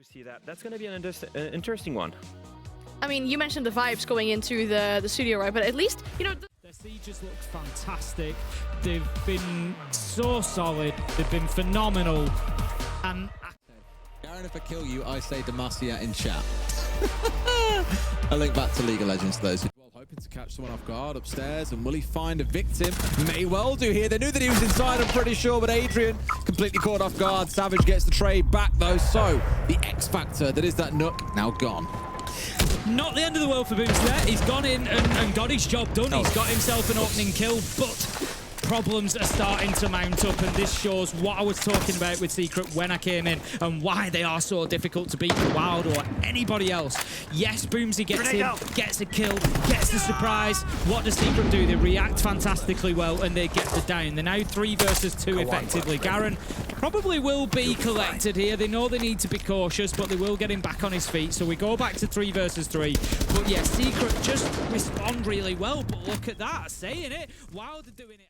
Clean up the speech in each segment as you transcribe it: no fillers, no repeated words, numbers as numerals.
to see that. That's going to be an interesting one. I mean, you mentioned the vibes going into the studio, right? But at least, you know... Their siege just looks fantastic. They've been so solid. They've been phenomenal. And... Garen, if I kill you, I say Demacia in chat. A link back to League of Legends for those who well hoping to catch someone off guard upstairs, and will he find a victim? May well do here. They knew that he was inside, I'm pretty sure, but Adrian completely caught off guard. Savage gets the trade back though, so the X factor that is that Nook now gone. Not the end of the world for Booms there. He's gone in and got his job done. He's got himself an opening kill, but problems are starting to mount up, and this shows what I was talking about with Secret when I came in and why they are so difficult to beat for Wild or anybody else. Yes, Boomsy gets in, gets a kill, gets the surprise. What does Secret do? They react fantastically well and they get the down. They're now 3 versus 2 effectively. Garen probably will be collected here. They know they need to be cautious, but they will get him back on his feet. So we go back to 3 versus 3. But yeah, Secret just respond really well. But look at that, saying it. Wild are doing it.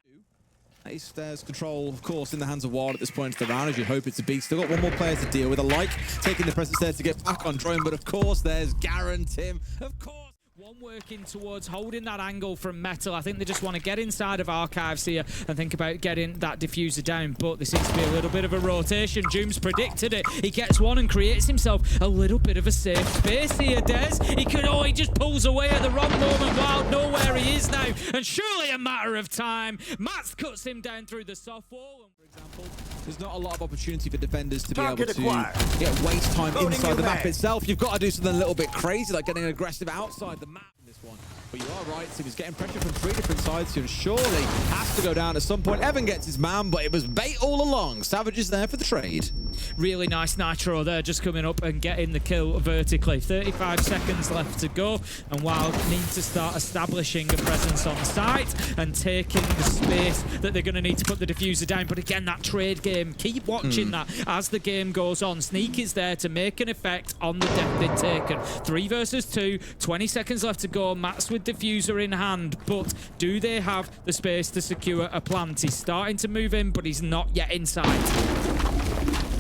Ace Stairs control, of course, in the hands of Wild at this point in the round, as you hope it's a beat. Still got one more player to deal with. I like taking the presence there to get back on drone, but of course, there's Garen, Tim. Of course. One working towards holding that angle from Metal. I think they just want to get inside of Archives here and think about getting that diffuser down, but there seems to be a little bit of a rotation. Jooms predicted it. He gets one and creates himself a little bit of a safe space here, Des. He just pulls away at the wrong moment. Wild know where he is now, and surely a matter of time. Mats cuts him down through the soft wall. For example, there's not a lot of opportunity for defenders to be able to waste time inside the map itself. You've got to do something a little bit crazy, like getting aggressive outside the map in this one. But you are right, Tim is getting pressure from 3 different sides here, and surely has to go down at some point. Evan gets his man, but it was bait all along. Savage is there for the trade. Really nice Nitro there, just coming up and getting the kill vertically. 35 seconds left to go, and Wild need to start establishing a presence on site and taking the space that they're going to need to put the diffuser down. But again, that trade game, keep watching that as the game goes on. Sneak is there to make an effect on the death they've taken. 3 versus 2, 20 seconds left to go. Mats with diffuser in hand, but do they have the space to secure a plant? He's starting to move in, but he's not yet inside.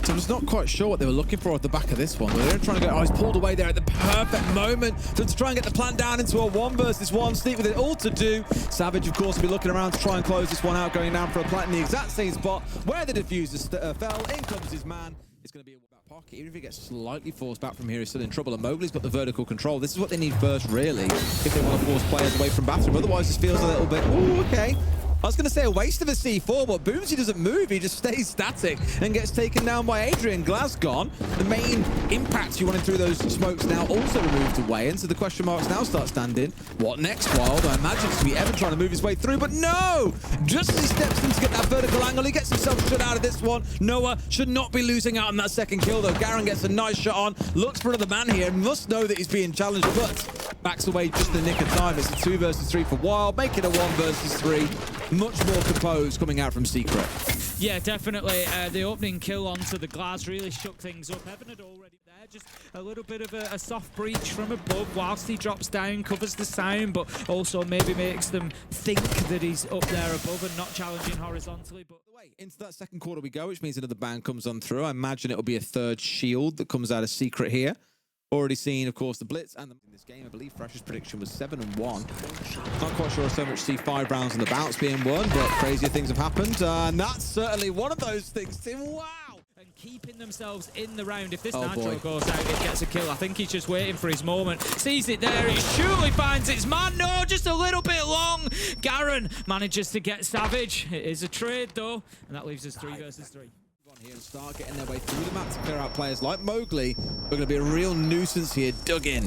So I'm just not quite sure what they were looking for at the back of this one. They're trying to go, he's pulled away there at the perfect moment to try and get the plant down into a 1 versus 1. Sneak with it all to do. Savage, of course, will be looking around to try and close this one out, going down for a plant in the exact same spot where the diffuser fell. In comes his man. It's going to be a back pocket. Even if he gets slightly forced back from here, he's still in trouble. And Mowgli's got the vertical control. This is what they need first, really, if they want to force players away from bathroom. Otherwise, this feels a little bit, ooh, okay. I was going to say a waste of a C4, but Boomsy doesn't move. He just stays static and gets taken down by Adrian. Glass gone. The main impact you wanted through those smokes now also removed away. And so the question marks now start standing. What next, Wild? I imagine it's to be Evan trying to move his way through, but no! Just as he steps in to get that vertical angle, he gets himself shut out of this one. Noah should not be losing out on that second kill, though. Garen gets a nice shot on, looks for another man here, and must know that he's being challenged, but backs away just in the nick of time. It's a 2 versus 3 for Wild, making a 1 versus 3. Much more composed coming out from Secret. Yeah, definitely. The opening kill onto the glass really shook things up. Evan had already there, just a little bit of a soft breach from above whilst he drops down, covers the sound, but also maybe makes them think that he's up there above and not challenging horizontally. But into that second quarter we go, which means another ban comes on through. I imagine it'll be a 3rd shield that comes out of Secret here. Already seen, of course, the Blitz and in this game, I believe Fresh's prediction was 7-1. Not quite sure so much see 5 rounds on the bounce being won, but crazier things have happened. And that's certainly one of those things, Tim. Wow! And keeping themselves in the round. If this Nitro goes out, it gets a kill. I think he's just waiting for his moment. Sees it there. He surely finds its man. No, just a little bit long. Garen manages to get Savage. It is a trade, though. And that leaves us 3 versus 3. Here and start getting their way through the map to clear out players like Mowgli. We're going to be a real nuisance here, dug in.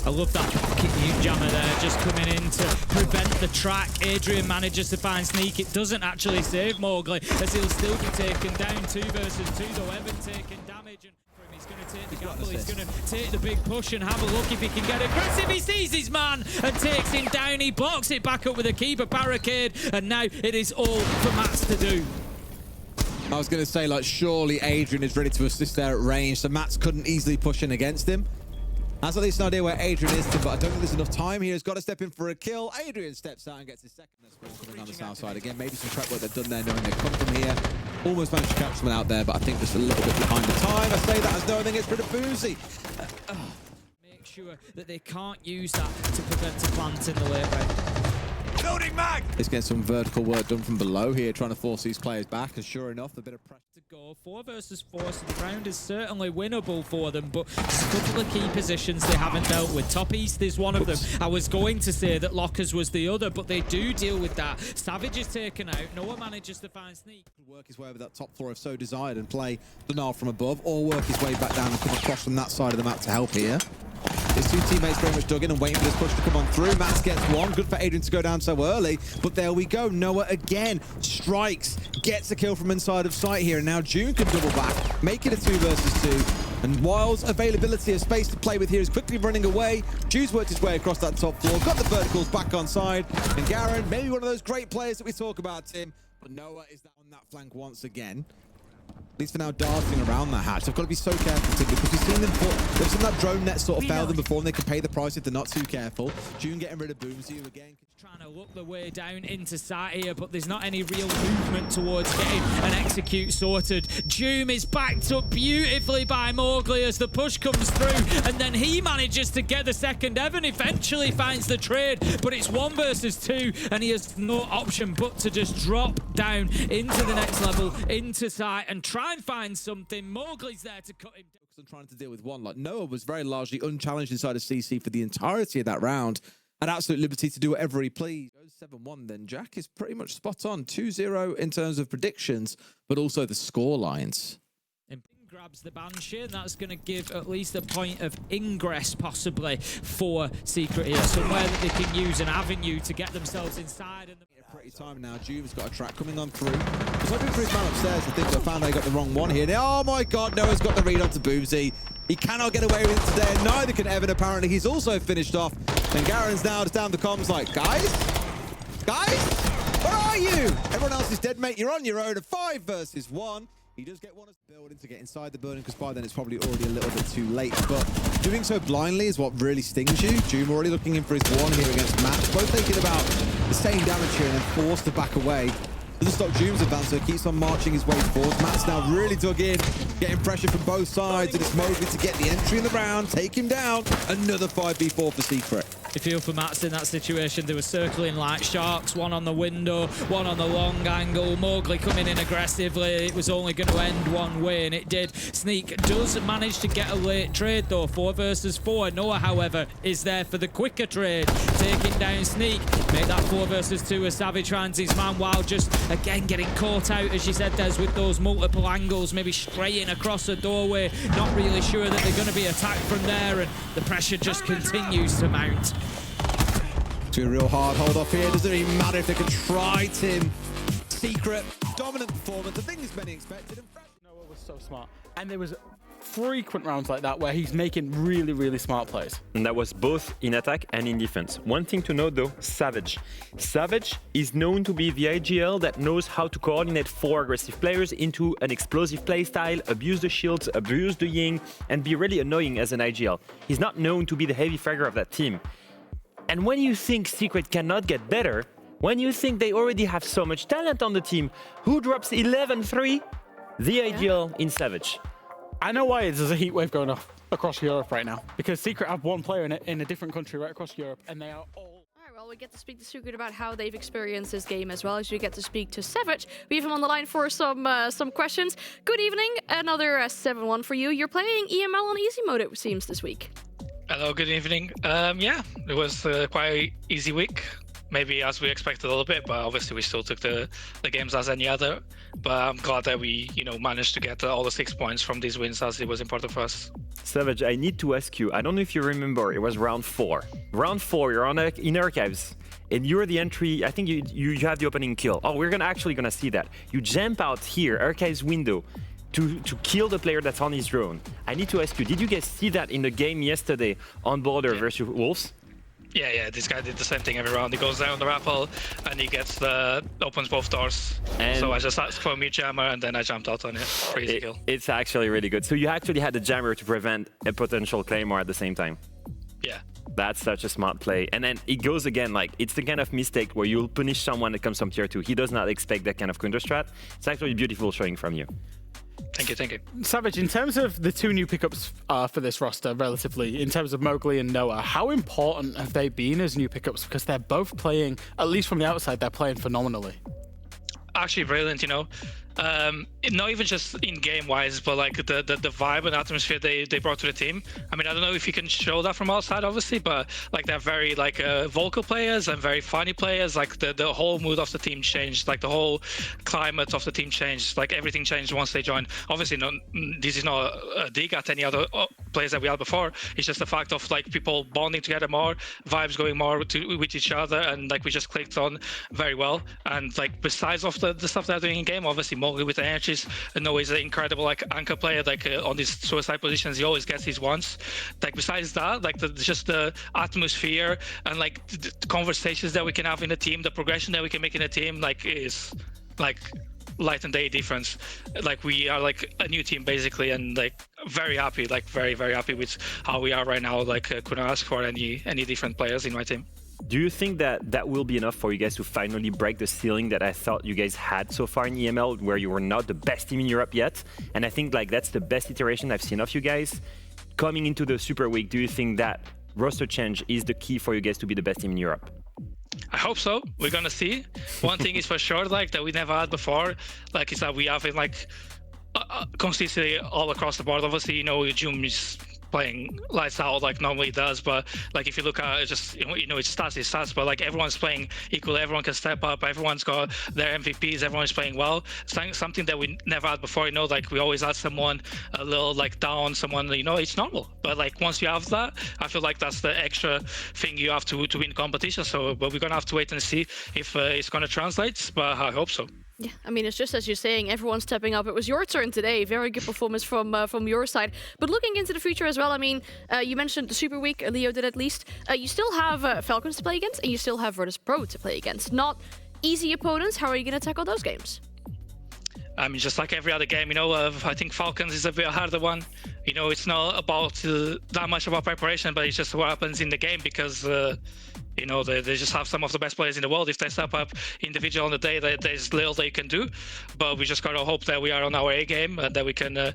I love that pocket nuke jammer there, just coming in to prevent the track. Adrian manages to find Sneak. It doesn't actually save Mowgli, as he'll still be taken down. 2 versus 2, though. Evan taking damage. And he's going to take the gamble. He's going to take the big push and have a look if he can get aggressive. He sees his man and takes him down. He blocks it back up with a keeper barricade, and now it is all for Mats to do. I was going to say, like, surely Adrian is ready to assist there at range, so Mats couldn't easily push in against him. That's at least an idea where Adrian is, but I don't think there's enough time here. He's got to step in for a kill. Adrian steps out and gets his second. Coming on the south side again. Maybe some trap work they've done there, knowing they come from here. Almost managed to catch someone out there, but I think just a little bit behind the time. I say that as no, I think it's pretty boozy. Make sure that they can't use that to prevent a plant in the late game. Building mag! Let's get some vertical work done from below here, trying to force these players back, and sure enough, a bit of pressure to go. 4 versus 4, so the round is certainly winnable for them, but there's a couple of key positions they haven't dealt with. Top East is one of them. I was going to say that Lockers was the other, but they do deal with that. Savage is taken out. Noah manages to find Sneak. Work his way over that top floor if so desired and play the Nile from above, or work his way back down and come across from that side of the map to help here. His two teammates very much dug in and waiting for this push to come on through. Mats gets one. Good for Adrian to go down so early. But there we go. Noah again strikes. Gets a kill from inside of sight here. And now June can double back. Make it a 2 versus 2. And WYLDE's availability of space to play with here is quickly running away. June's worked his way across that top floor. Got the verticals back on side. And Garen, maybe one of those great players that we talk about, Tim. But Noah is on that flank once again. At least for now, darting around that hatch. They've got to be so careful, Tim, because we've seen them they've seen that drone net sort of fail them before, and they can pay the price if they're not too careful. June getting rid of Boomsy again. Trying to look the way down into sight here, but there's not any real movement towards getting an execute sorted. Doom is backed up beautifully by Mowgli as the push comes through, and then he manages to get the second Evan, eventually finds the trade, but it's 1 versus 2, and he has no option but to just drop down into the next level, into sight, and try and find something. Mowgli's there to cut him down. I'm trying to deal with one. Like, Noah was very largely unchallenged inside of CC for the entirety of that round. At absolute liberty to do whatever he pleased. Goes 7-1 then. Jack is pretty much spot on. 2-0 in terms of predictions, but also the score lines. Grabs the Banshee, and that's going to give at least a point of ingress possibly for Secret here. Somewhere that they can use an avenue to get themselves inside. And pretty time now. Juve's got a track coming on through. He's hoping for his man upstairs. I think they found they got the wrong one here. Oh my god, Noah's got the read onto Boomsy. He cannot get away with it today, and neither can Evan apparently. He's also finished off. And Garen's now just down the comms like, guys? Where are you? Everyone else is dead, mate. You're on your own. A 5 versus 1. He does get one of the building to get inside the building, because by then it's probably already a little bit too late. But doing so blindly is what really stings you. Doom already looking in for his one here against Matt. Both taking about the same damage here and then forced to back away. Doesn't stop Doom's advance, so he keeps on marching his way forward. Matt's now really dug in, getting pressure from both sides, and it's Mowgli to get the entry in the round, take him down. Another 5v4 for Secret. You feel for Mats in that situation. They were circling like sharks, one on the window, one on the long angle. Mowgli coming in aggressively. It was only going to end one way, and it did. Sneak does manage to get a late trade, though. 4 versus 4. Noah, however, is there for the quicker trade. Taking down Sneak. Make that 4 versus 2 as Savage finds his man, while just, again, getting caught out, as you said, Des, with those multiple angles, maybe straying across the doorway. Not really sure that they're going to be attacked from there, and the pressure just continues to mount. To a real hard hold off here. Doesn't even matter if they can try, Tim. Secret, dominant performance. The thing is many expected. Noah was so smart. And there was frequent rounds like that where he's making really, really smart plays. And that was both in attack and in defense. One thing to note though, Savage. Savage is known to be the IGL that knows how to coordinate 4 aggressive players into an explosive playstyle, abuse the shields, abuse the Ying, and be really annoying as an IGL. He's not known to be the heavy fragger of that team. And when you think Secret cannot get better, when you think they already have so much talent on the team, who drops 11-3? The IGL in Savage. I know why there's a heat wave going off across Europe right now, because Secret have one player in a different country right across Europe, and they are all... Well, we get to speak to Secret about how they've experienced this game, as well as we get to speak to Savage. We have him on the line for some questions. Good evening, another 7-1 for you. You're playing EML on easy mode, it seems, this week. Hello, good evening. Yeah, it was quite easy week. Maybe as we expected a little bit, but obviously we still took the games as any other. But I'm glad that we, managed to get all the 6 points from these wins, as it was important for us. Savage, I need to ask you, I don't know if you remember, it was round 4. Round 4, you're in Archives, and you're the entry, I think you have the opening kill. Oh, we're actually gonna see that. You jump out here, Archives window, to kill the player that's on his drone. I need to ask you, did you guys see that in the game yesterday on Border versus Wolves? Yeah, this guy did the same thing every round. He goes down the raffle and he opens both doors. And so I just asked for a mute jammer and then I jumped out on it. Crazy kill. It's actually really good. So you actually had the jammer to prevent a potential claymore at the same time. Yeah. That's such a smart play. And then it goes again, like, it's the kind of mistake where you'll punish someone that comes from tier 2. He does not expect that kind of counter strat. It's actually beautiful showing from you. Thank you, thank you. Savage, in terms of the 2 new pickups for this roster, relatively, in terms of Mowgli and Noah, how important have they been as new pickups? Because they're both playing, at least from the outside, they're playing phenomenally. Actually brilliant, you know. Not even just in game wise, but like the vibe and atmosphere they brought to the team. I mean, I don't know if you can show that from outside, obviously, but like they're very like vocal players and very funny players. Like the whole mood of the team changed, like the whole climate of the team changed, like everything changed once they joined. Obviously, this is not a dig at any other players that we had before. It's just the fact of like people bonding together more, vibes going more with each other, and like we just clicked on very well. And like besides of the stuff they're doing in game, obviously Mowgli with the energies, and Noah is an incredible like anchor player. Like on these suicide positions, he always gets his ones. Like besides that, like just the atmosphere and like the conversations that we can have in the team, the progression that we can make in the team, like is like light and day difference. Like we are like a new team basically, and like very happy, like very happy with how we are right now. Like couldn't ask for any different players in my team. Do you think that that will be enough for you guys to finally break the ceiling that I thought you guys had so far in EML, where you were not the best team in Europe yet? And I think like that's the best iteration I've seen of you guys. Coming into the Super Week, do you think that roster change is the key for you guys to be the best team in Europe? I hope so. We're gonna see. One thing is for sure, like that we never had before, like is that we have it like consistency all across the board. Obviously, you know, June is playing lights out like normally does, but like if you look at it, just you know it's stats, but like everyone's playing equally, everyone can step up, everyone's got their MVPs, everyone's playing well. Something that we never had before, you know, like we always had someone a little like down, someone, you know, it's normal, but like once you have that, I feel like that's the extra thing you have to win competition. So but we're gonna have to wait and see if it's gonna translate, but I hope so. Yeah, I mean, it's just as you're saying, everyone's stepping up. It was your turn today. Very good performance from your side. But looking into the future as well, I mean, you mentioned the Super Week, Leo did at least. You still have Falcons to play against, and you still have Virtus.pro to play against. Not easy opponents. How are you going to tackle those games? I mean, just like every other game, you know, I think Falcons is a bit harder one. You know, it's not about that much about preparation, but it's just what happens in the game because, you know, they just have some of the best players in the world. If they step up individual on the day, there's little they can do. But we just got to hope that we are on our A game and that we can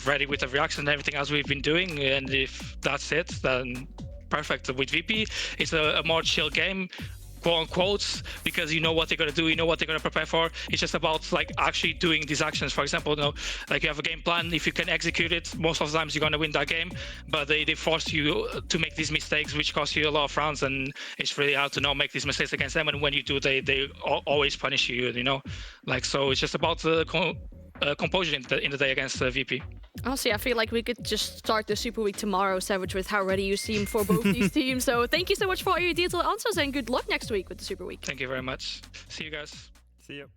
ready with the reaction and everything as we've been doing. And if that's it, then perfect. With VP, it's a more chill game, quote unquote, because you know what they're going to do, you know what they're going to prepare for. It's just about like actually doing these actions. For example, you know, like you have a game plan, if you can execute it, most of the times you're going to win that game, but they force you to make these mistakes, which cost you a lot of rounds, and it's really hard to not make these mistakes against them. And when you do, they always punish you, you know, like, so it's just about composure in the day against VP. Honestly, I feel like we could just start the Super Week tomorrow, Savage, with how ready you seem for both these teams. So thank you so much for all your detailed answers, and good luck next week with the Super Week. Thank you very much. See you guys. See you.